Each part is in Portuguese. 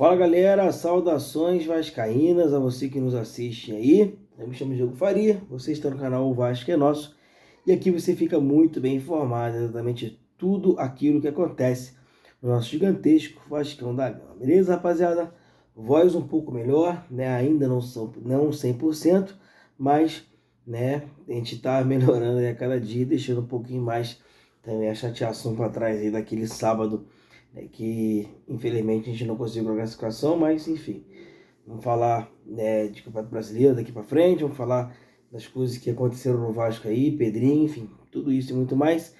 Fala galera, saudações vascaínas a você que nos assiste aí. Eu me chamo Diego Faria, você está no canal O Vasco é Nosso e aqui você fica muito bem informado exatamente tudo aquilo que acontece no nosso gigantesco Vascão da Gama. Beleza, rapaziada? Voz um pouco melhor, né? Ainda não 100%, mas né, a gente está melhorando aí a cada dia, deixando um pouquinho mais também a chateação para trás aí daquele sábado que infelizmente a gente não conseguiu a classificação, mas enfim, vamos falar de Campeonato Brasileiro daqui para frente, vamos falar das coisas que aconteceram no Vasco aí, Pedrinho, enfim, tudo isso e muito mais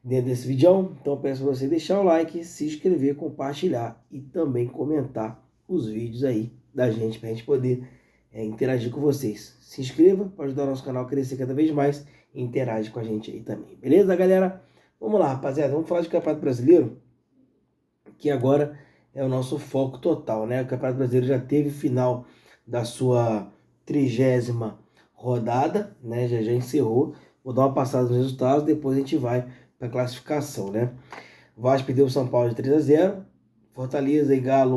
dentro desse vídeo. Então eu peço para você deixar o like, se inscrever, compartilhar e também comentar os vídeos aí da gente, para a gente poder interagir com vocês. Se inscreva para ajudar o nosso canal a crescer cada vez mais e interage com a gente aí também, beleza, galera? Vamos lá, rapaziada, vamos falar de Campeonato Brasileiro, que agora é o nosso foco total, né? O Campeonato Brasileiro já teve final da sua 30ª rodada, né? Já encerrou. Vou dar uma passada nos resultados, depois a gente vai para a classificação, né? Vasco perdeu o São Paulo de 3-0, Fortaleza e Galo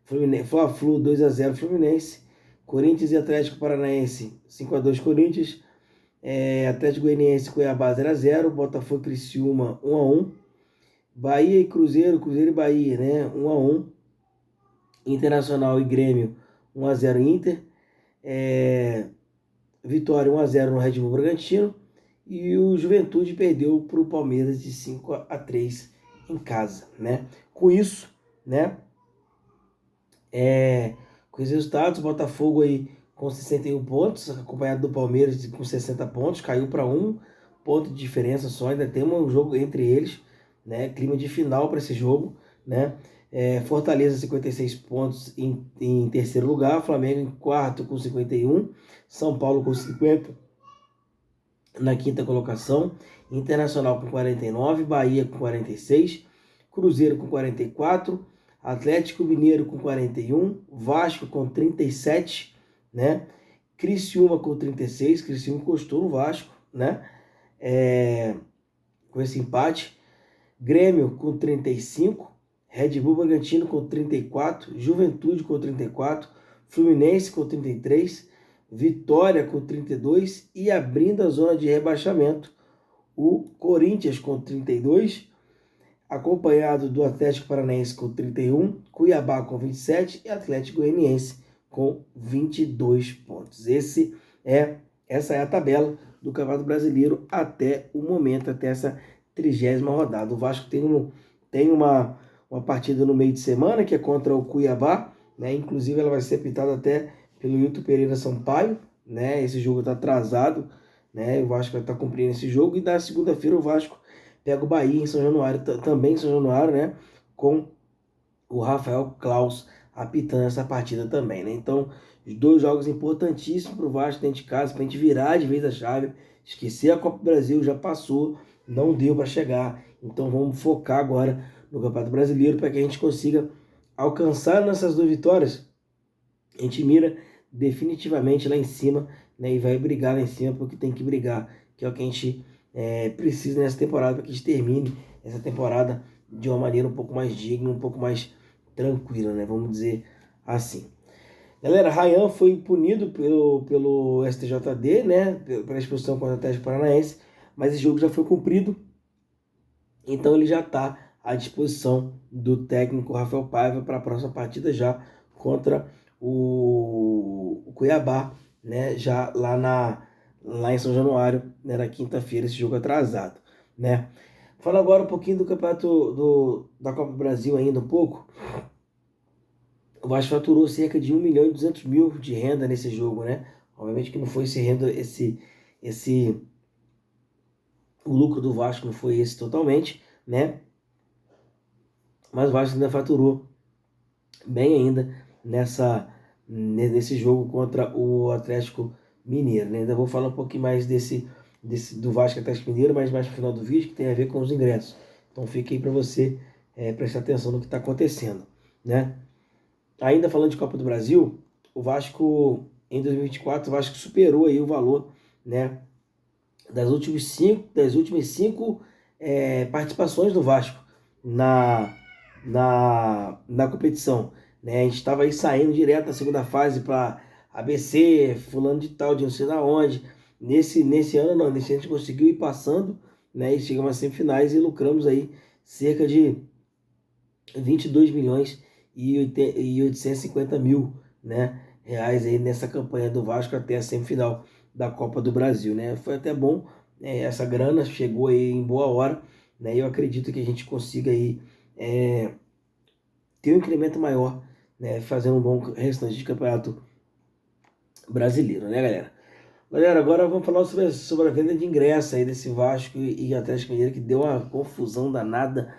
1-1, Fla-Flu 2-0 Fluminense, Corinthians e Atlético Paranaense 5-2 Corinthians, Atlético Goianiense e Cuiabá 0-0, Botafogo e Criciúma 1-1, Bahia e Cruzeiro, Cruzeiro e Bahia, né? 1-1. Internacional e Grêmio, 1-0 Inter. Vitória 1-0 no Red Bull Bragantino. E o Juventude perdeu para o Palmeiras de 5-3 em casa, né? Com isso, né? Com os resultados, o Botafogo aí com 61 pontos, acompanhado do Palmeiras com 60 pontos, caiu para 1 ponto de diferença só, ainda tem um jogo entre eles, né? Clima de final para esse jogo, né? Fortaleza 56 pontos em terceiro lugar, Flamengo em quarto com 51, São Paulo com 50 na quinta colocação, Internacional com 49, Bahia com 46, Cruzeiro com 44, Atlético Mineiro com 41, Vasco com 37, né? Criciúma com 36, Criciúma encostou no Vasco, né? Com esse empate. Grêmio com 35, Red Bull Bragantino com 34, Juventude com 34, Fluminense com 33, Vitória com 32 e abrindo a zona de rebaixamento, o Corinthians com 32, acompanhado do Atlético Paranaense com 31, Cuiabá com 27 e Atlético Goianiense com 22 pontos. Essa é a tabela do Campeonato Brasileiro até o momento, até essa 30ª rodada. O Vasco tem uma partida no meio de semana, que é contra o Cuiabá, né? Inclusive ela vai ser apitada até pelo Hilton Pereira Sampaio, né? Esse jogo está atrasado, né? O Vasco vai estar cumprindo esse jogo, e na segunda-feira o Vasco pega o Bahia em São Januário, também em São Januário, né? Com o Rafael Claus apitando essa partida também, né? Então, os dois jogos importantíssimos para o Vasco dentro de casa, para a gente virar de vez a chave, esquecer a Copa do Brasil, já passou, não deu para chegar. Então, vamos focar agora no Campeonato Brasileiro para que a gente consiga alcançar nessas duas vitórias. A gente mira definitivamente lá em cima, né? E vai brigar lá em cima porque tem que brigar, que é o que a gente precisa nessa temporada, para que a gente termine essa temporada de uma maneira um pouco mais digna, um pouco mais tranquila, né? Vamos dizer assim. Galera, Ryan foi punido pelo STJD, né? Pela expulsão contra o Atlético Paranaense, mas esse jogo já foi cumprido, então ele já está à disposição do técnico Rafael Paiva para a próxima partida já contra o Cuiabá, né? Já lá em São Januário, né? Na quinta-feira, esse jogo atrasado, né? Falando agora um pouquinho do campeonato da Copa do Brasil ainda um pouco. O Vasco faturou cerca de 1.200.000 de renda nesse jogo, né? Obviamente que não foi o lucro do Vasco não foi esse totalmente, né? Mas o Vasco ainda faturou bem ainda nesse jogo contra o Atlético Mineiro, né? Ainda vou falar um pouquinho mais do Vasco e Atlético Mineiro, mas mais no final do vídeo, que tem a ver com os ingressos. Então fica aí para você prestar atenção no que está acontecendo, né? Ainda falando de Copa do Brasil, o Vasco, em 2024, o Vasco superou aí o valor, né, das últimas cinco participações do Vasco na competição, né? A gente estava aí saindo direto da segunda fase para ABC, fulano de tal, de não sei da onde. Nesse ano não, nesse ano a gente conseguiu ir passando, né? E chegamos às semifinais e lucramos aí cerca de 22 milhões e 850 mil, né, reais aí nessa campanha do Vasco até a semifinal da Copa do Brasil, né? Foi até bom, essa grana chegou aí em boa hora, né? Eu acredito que a gente consiga aí ter um incremento maior, né, fazendo um bom restante de campeonato brasileiro, né, galera? Galera, agora vamos falar sobre a venda de ingresso aí desse Vasco e Atlético Mineiro, que deu uma confusão danada.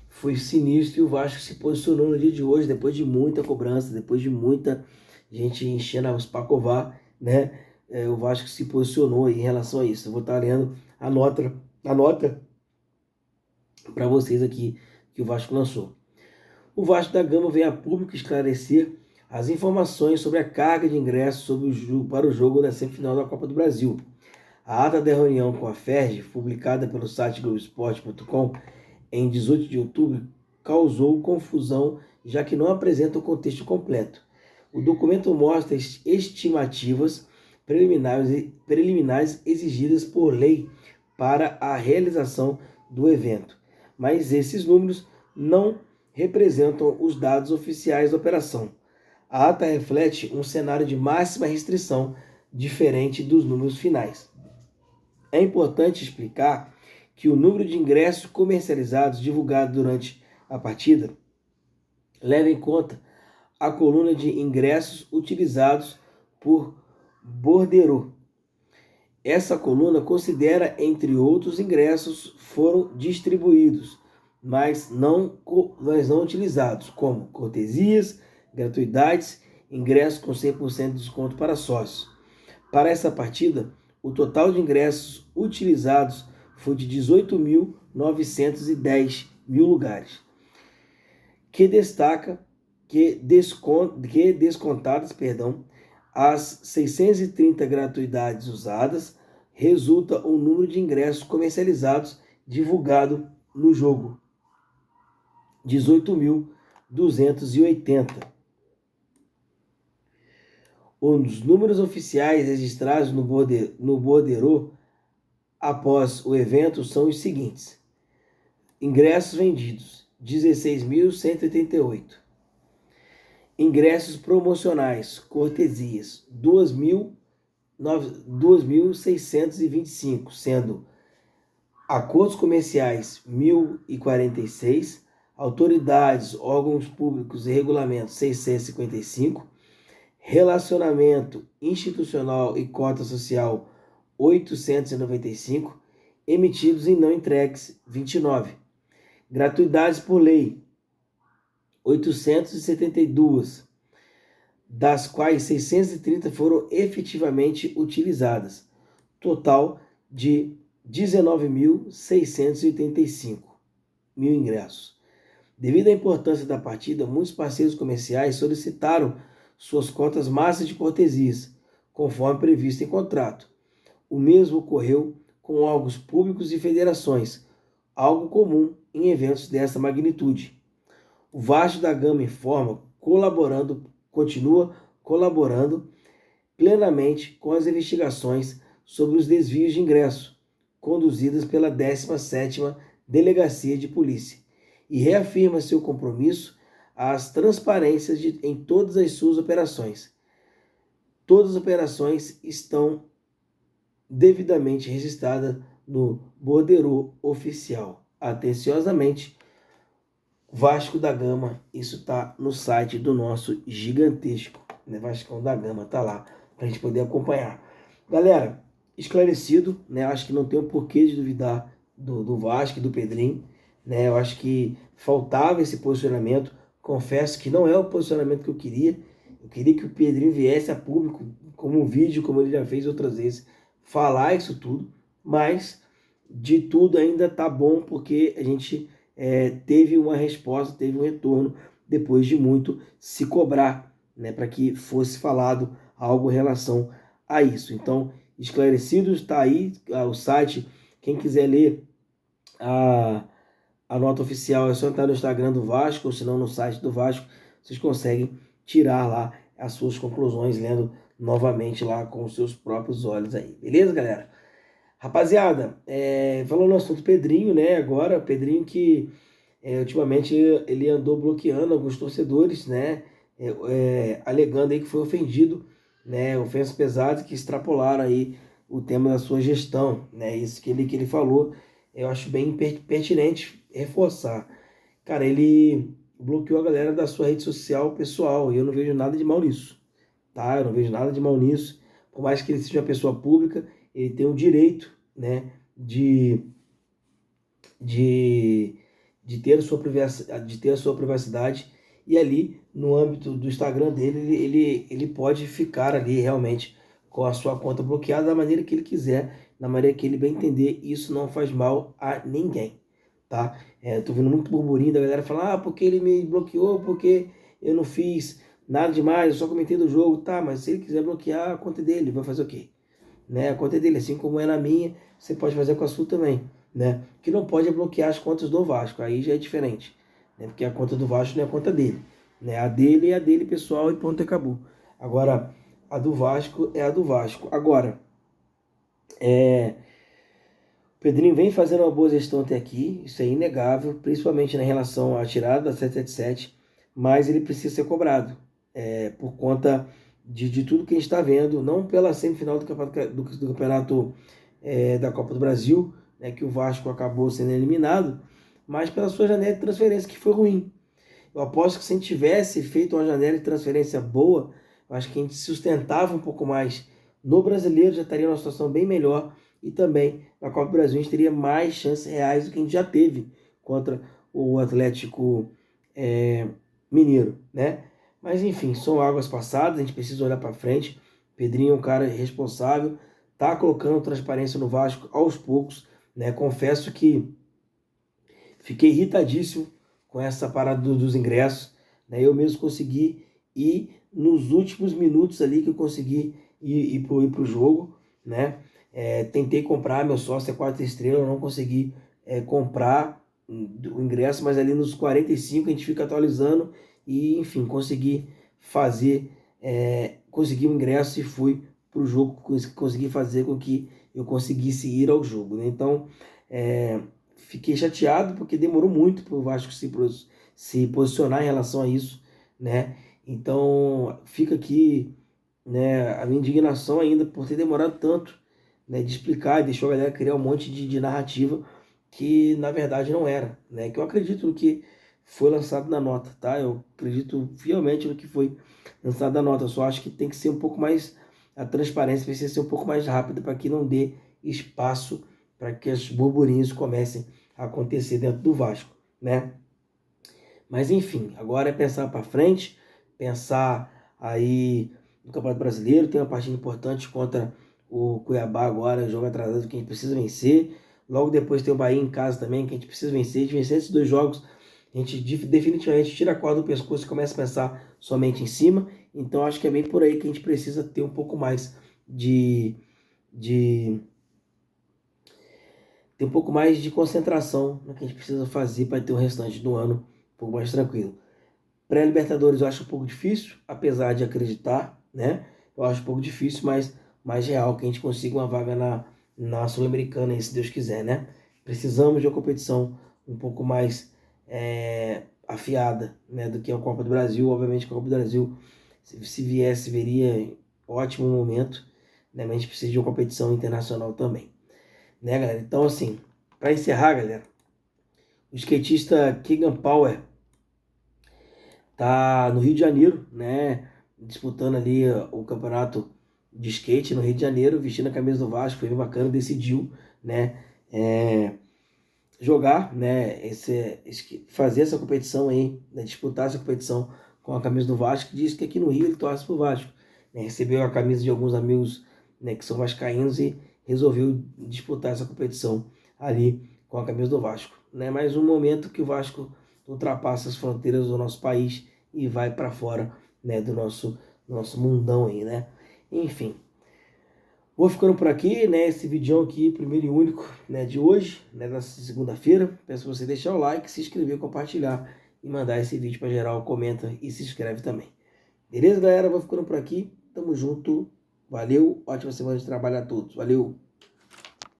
Foi sinistro e o Vasco se posicionou no dia de hoje, depois de muita cobrança, depois de muita gente enchendo os Pacovar, né? O Vasco se posicionou em relação a isso. Eu vou estar lendo a nota para vocês aqui que o Vasco lançou. O Vasco da Gama veio a público esclarecer as informações sobre a carga de ingressos para o jogo da semifinal da Copa do Brasil. A ata da reunião com a FERJ, publicada pelo site Globoesporte.com em 18 de outubro, causou confusão, já que não apresenta o contexto completo. O documento mostra estimativas preliminares exigidas por lei para a realização do evento, mas esses números não representam os dados oficiais da operação. A ata reflete um cenário de máxima restrição, diferente dos números finais. É importante explicar que o número de ingressos comercializados divulgado durante a partida leva em conta a coluna de ingressos utilizados por Bordeiro. Essa coluna considera, entre outros ingressos, foram distribuídos, mas não utilizados, como cortesias, gratuidades, ingressos com 100% de desconto para sócios. Para essa partida, o total de ingressos utilizados foi de 18.910 mil lugares, que descontadas, as 630 gratuidades usadas, resulta o número de ingressos comercializados divulgado no jogo, 18.280. Os números oficiais registrados no Bordeiro após o evento são os seguintes: ingressos vendidos, 16.188. Ingressos promocionais, cortesias, 2.625, sendo acordos comerciais, 1.046, autoridades, órgãos públicos e regulamentos, 655, relacionamento institucional e cota social, 895, emitidos e não entregues, 29. Gratuidades por lei, 872, das quais 630 foram efetivamente utilizadas. Total de 19.685 mil ingressos. Devido à importância da partida, muitos parceiros comerciais solicitaram suas cotas máximas de cortesias, conforme previsto em contrato. O mesmo ocorreu com órgãos públicos e federações, algo comum em eventos dessa magnitude. O Vasco da Gama continua colaborando plenamente com as investigações sobre os desvios de ingresso, conduzidas pela 17ª Delegacia de Polícia, e reafirma seu compromisso às transparências em todas as suas operações. Todas as operações estão devidamente registradas no bordeiro oficial. Atenciosamente, Vasco da Gama, isso está no site do nosso gigantesco, né? Vascão da Gama tá lá para a gente poder acompanhar. Galera, esclarecido, né? Acho que não tem o porquê de duvidar do Vasco e do Pedrinho, né? Eu acho que faltava esse posicionamento. Confesso que não é o posicionamento que eu queria. Eu queria que o Pedrinho viesse a público, como um vídeo, como ele já fez outras vezes, falar isso tudo, mas de tudo ainda tá bom, porque a gente teve uma resposta, teve um retorno, depois de muito se cobrar, né, para que fosse falado algo em relação a isso. Então, esclarecido, está aí o site, quem quiser ler a nota oficial é só entrar no Instagram do Vasco, ou se não no site do Vasco, vocês conseguem tirar lá as suas conclusões, lendo novamente lá com os seus próprios olhos aí. Beleza, galera? Rapaziada, falando no assunto Pedrinho, né? Agora, Pedrinho que ultimamente ele andou bloqueando alguns torcedores, né? Alegando aí que foi ofendido, né? Ofensas pesadas que extrapolaram aí o tema da sua gestão, né? Isso que ele falou, eu acho bem pertinente reforçar. Cara, ele bloqueou a galera da sua rede social pessoal e eu não vejo nada de mal nisso, tá? Eu não vejo nada de mal nisso. Por mais que ele seja uma pessoa pública, ele tem o direito, né, de, de ter a sua privacidade, e ali no âmbito do Instagram dele, ele pode ficar ali realmente com a sua conta bloqueada da maneira que ele quiser, da maneira que ele bem entender. Isso não faz mal a ninguém, tá? Tô vendo muito burburinho da galera falar, porque ele me bloqueou, porque eu não fiz nada demais, eu só comentei do jogo. Tá, mas se ele quiser bloquear a conta dele, vai fazer o quê? Né? A conta dele, assim como é na minha, você pode fazer com a sua também, né? O que não pode é bloquear as contas do Vasco, aí já é diferente, né? Porque a conta do Vasco não é a conta dele, né? A dele é a dele, pessoal, e ponto, acabou. Agora, a do Vasco é a do Vasco. Agora, o Pedrinho vem fazendo uma boa gestão até aqui, isso é inegável, principalmente na relação à tirada da 777, mas ele precisa ser cobrado, por conta de tudo que a gente está vendo, não pela semifinal do campeonato da Copa do Brasil, né, que o Vasco acabou sendo eliminado, mas pela sua janela de transferência que foi ruim. Eu aposto que se a gente tivesse feito uma janela de transferência boa, eu acho que a gente sustentava um pouco mais no brasileiro, já estaria numa situação bem melhor, e também na Copa do Brasil a gente teria mais chances reais do que a gente já teve contra o Atlético Mineiro, né? Mas enfim, são águas passadas, a gente precisa olhar para frente. Pedrinho é um cara responsável, tá colocando transparência no Vasco aos poucos, né? Confesso que fiquei irritadíssimo com essa parada dos ingressos, né? Eu mesmo consegui ir nos últimos minutos ali que eu consegui ir pro jogo, né? Tentei comprar, meu sócio é 4 estrelas, eu não consegui comprar o ingresso, mas ali nos 45 a gente fica atualizando e, enfim, consegui o ingresso e fui pro jogo, consegui fazer com que eu conseguisse ir ao jogo, né? Então, fiquei chateado porque demorou muito para o Vasco se posicionar em relação a isso, né? Então fica aqui, né, a minha indignação ainda por ter demorado tanto, né, de explicar e deixou a galera criar um monte de narrativa que na verdade não era, né? Que eu acredito no que foi lançado na nota, tá? Eu acredito fielmente no que foi lançado na nota. Eu só acho que tem que ser um pouco mais, a transparência precisa ser um pouco mais rápida para que não dê espaço para que os burburinhos comecem a acontecer dentro do Vasco, né? Mas enfim, agora é pensar para frente, pensar aí no Campeonato Brasileiro, tem uma partida importante contra o Cuiabá agora, jogo atrasado que a gente precisa vencer. Logo depois tem o Bahia em casa também, que a gente precisa vencer. De vencer esses dois jogos, a gente definitivamente tira a corda do pescoço e começa a pensar somente em cima. Então acho que é bem por aí que a gente precisa ter um pouco mais de ter um pouco mais de concentração no que a gente precisa fazer para ter o restante do ano um pouco mais tranquilo. Pré-Libertadores eu acho um pouco difícil, apesar de acreditar, né? Eu acho um pouco difícil, mas mais real que a gente consiga uma vaga na Sul-Americana, se Deus quiser, né? Precisamos de uma competição um pouco mais afiada, né, do que a Copa do Brasil. Obviamente que a Copa do Brasil, se viesse, veria ótimo momento, né? Mas a gente precisa de uma competição internacional também, né, galera? Então, assim, para encerrar, galera, o skatista Keegan Power tá no Rio de Janeiro, né? Disputando ali o campeonato de skate no Rio de Janeiro, vestindo a camisa do Vasco, foi bem bacana, decidiu, né? Jogar, né? Fazer essa competição aí, né, disputar essa competição com a camisa do Vasco. Diz que aqui no Rio ele torce pro Vasco, né? Recebeu a camisa de alguns amigos, né, que são vascaínos e resolveu disputar essa competição ali com a camisa do Vasco, né? Mais um momento que o Vasco ultrapassa as fronteiras do nosso país e vai para fora, né, do nosso mundão aí, né? Enfim, Vou ficando por aqui, né? Esse vídeo aqui, primeiro e único, né, de hoje, né, nessa segunda-feira. Peço você deixar o like, se inscrever, compartilhar e mandar esse vídeo para geral. Comenta e se inscreve também. Beleza, galera? Vou ficando por aqui. Tamo junto. Valeu. Ótima semana de trabalho a todos. Valeu.